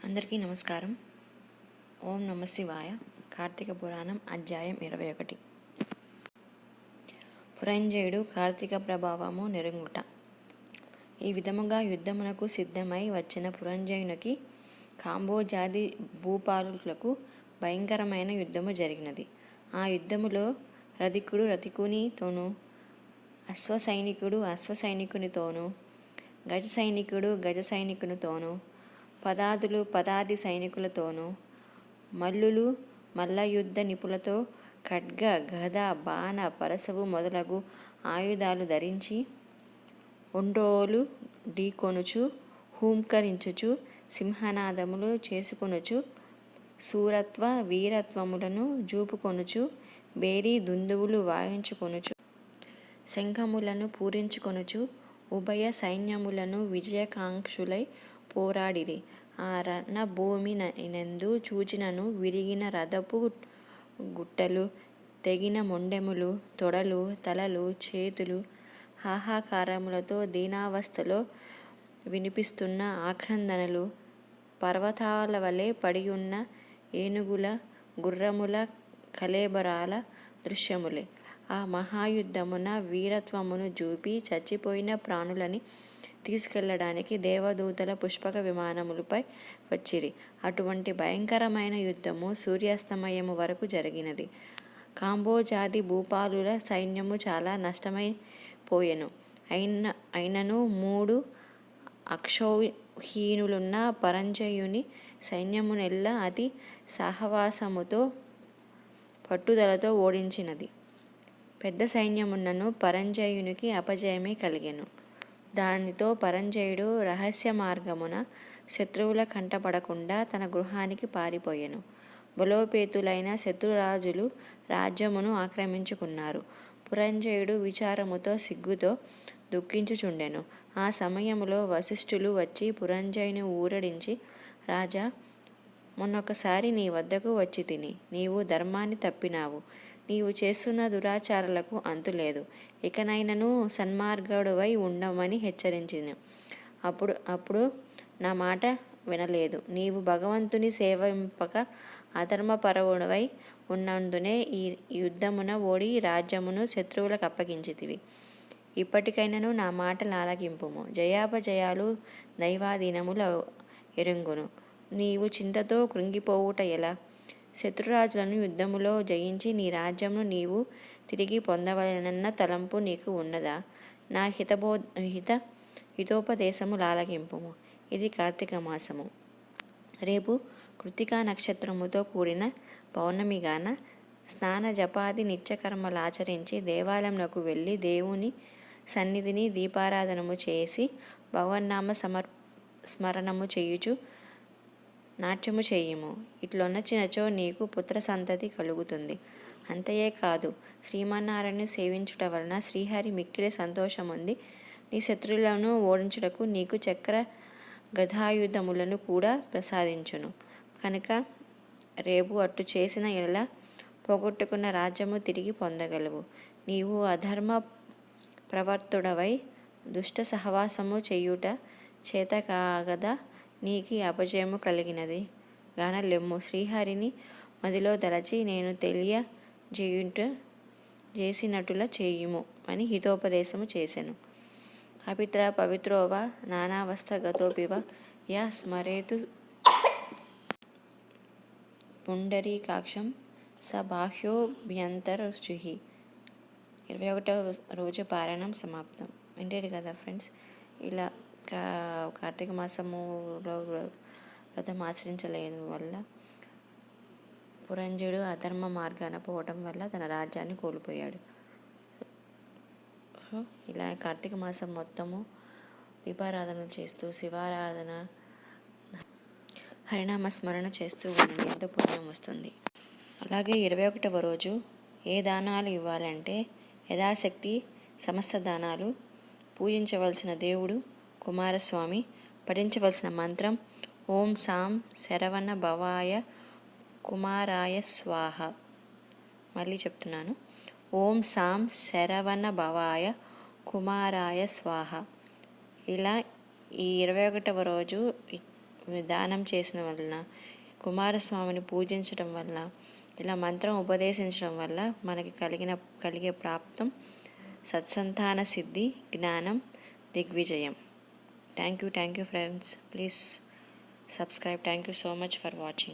అందరికీ నమస్కారం. ఓం నమ శివాయ. కార్తీక పురాణం అధ్యాయం 21. పురంజయుడు కార్తీక ప్రభావము నెరుగుట. ఈ విధముగా యుద్ధమునకు సిద్ధమై వచ్చిన పురంజయునికి కాంబోజాది భూపాలులకు భయంకరమైన యుద్ధము జరిగినది. ఆ యుద్ధములో రథికుడు రథికునితోనూ, అశ్వసైనికుడు అశ్వసైనికునితోనూ, గజ సైనికుడు గజ సైనికునితోనూ, పదాదులు పదాది సైనికులతోనూ, మల్లులు మల్లయుద్ధ నిపులతో ఖడ్గ గద బాణ పరశవు మొదలగు ఆయుధాలు ధరించి ఒండ్రోలు ఢీకొనుచు, హూంకరించుచు, సింహనాదములు చేసుకొనుచు, శూరత్వ వీరత్వములను జూపుకొనుచు, బేరీ దుందువులు వాయించుకొనుచు, శంఖములను పూరించుకొనుచు, ఉభయ సైన్యములను విజయకాంక్షులై పోరాడిరి. ఆ రణభూమి నందు చూచినను విరిగిన రథపు గుట్టలు, తెగిన మొండెములు, తొడలు, తలలు, చేతులు, హాహాకారములతో దీనావస్థలో వినిపిస్తున్న ఆక్రందనలు, పర్వతాల వలె పడియున్న ఏనుగుల గుర్రముల కళేబరాల దృశ్యములే. ఆ మహాయుద్ధమున వీరత్వమును జూపి చచ్చిపోయిన ప్రాణులని తీసుకెళ్లడానికి దేవదూతల పుష్పక విమానములపై వచ్చిరి. అటువంటి భయంకరమైన యుద్ధము సూర్యాస్తమయము వరకు జరిగినది. కాంబోజాది భూపాలుల సైన్యము చాలా నష్టమైపోయెను. అయినను 3 అక్షౌహిణులున్న పరంజయుని సైన్యమునెల్ల అతి సాహసముతో పట్టుదలతో ఓడించినది. పెద్ద సైన్యమున్నను పరంజయునికి అపజయమే కలిగెను. దానితో పరంజయుడు రహస్య మార్గమున శత్రువుల కంటపడకుండా తన గృహానికి పారిపోయెను. బలోపేతులైన శత్రురాజులు రాజ్యమును ఆక్రమించుకున్నారు. పురంజయుడు విచారముతో సిగ్గుతో దుఃఖించుచుండెను. ఆ సమయములో వశిష్ఠులు వచ్చి పురంజయుని ఊరడించి, రాజా, మొన్నొకసారి నీ వద్దకు వచ్చి తిని నీవు ధర్మాన్ని తప్పినావు. నీవు చేస్తున్న దురాచారాలకు అంతులేదు. ఇకనైనను సన్మార్గుడవై ఉండమని హెచ్చరించిను. అప్పుడు నా మాట వినలేదు. నీవు భగవంతుని సేవింపక అధర్మపరుడవై ఉన్నందునే ఈ యుద్ధమున ఓడి రాజ్యమును శత్రువులకు అప్పగించితివి. ఇప్పటికైనను నా మాటలు ఆలకింపుము. జయాపజయాలు దైవాధీనములు ఎరుంగును. నీవు చింతతో కృంగిపోవుట ఎలా? శత్రురాజులను యుద్ధములో జయించి నీ రాజ్యమును నీవు తిరిగి పొందవలెనన్న తలంపు నీకు ఉన్నదా? నా హితోపదేశము లాలకింపుము. ఇది కార్తీక మాసము. రేపు కృత్తికా నక్షత్రముతో కూడిన పౌర్ణమిగాన స్నాన జపాది నిత్యకర్మలాచరించి దేవాలయమునకు వెళ్ళి దేవుని సన్నిధిని దీపారాధనము చేసి భగవన్నామ స్మరణము చేయుచు నాట్యము చేయుము. ఇట్లొనచినచో నీకు పుత్ర సంతతి కలుగుతుంది. అంతయే కాదు, శ్రీమన్నారాయణను సేవించుట వలన శ్రీహరి మిక్కిలి సంతోషముంది నీ శత్రువులను ఓడించుటకు నీకు చక్ర గదాయుధములను కూడా ప్రసాదించును. కనుక రేపు అట్టు చేసిన ఎడల పోగొట్టుకున్న రాజ్యము తిరిగి పొందగలవు. నీవు అధర్మ ప్రవర్తుడవై దుష్ట సహవాసము చేయుట చేత కాగదా నీకు అపజయము కలిగినది గాన లెమ్ము. శ్రీహరిని మదిలో తలచి నేను చేసినట్టులా చేయుము అని హితోపదేశము చేసెను. అపిత్ర పవిత్రోవా నానావస్థ గతోపివ యా స్మరేతు పుండరీకాక్షం స బాహ్యోభ్యంతరశుచి. 21వ రోజు పారాయణం సమాప్తం. వింటారు కదా ఫ్రెండ్స్. ఇలా కార్తీక మాసములో వ్రతం ఆచరించలేని వల్ల పురంజయుడు అధర్మ మార్గాన పోవటం వల్ల తన రాజ్యాన్ని కోల్పోయాడు. సో ఇలా కార్తీక మాసం మొత్తము దీపారాధన చేస్తూ శివారాధన హరినామ స్మరణ చేస్తూ ఉండండి, ఎంతో పుణ్యం వస్తుంది. అలాగే 21వ రోజు ఏ దానాలు ఇవ్వాలంటే యథాశక్తి సమస్త దానాలు, పూజించవలసిన దేవుడు కుమారస్వామి, పఠించవలసిన మంత్రం ఓం సాం శరవణ భవాయ కుమారాయ స్వాహ. మళ్ళీ చెప్తున్నాను, ఓం సాం శరవణ భవాయ కుమారాయ స్వాహ. ఇలా ఈ 21వ రోజు దానం చేసిన వలన, కుమారస్వామిని పూజించడం వల్ల, ఇలా మంత్రం ఉపదేశించడం వల్ల మనకి కలిగే ప్రాప్తం సత్సంతాన సిద్ధి, జ్ఞానం, దిగ్విజయం. Thank you friends. Please subscribe. Thank you so much for watching.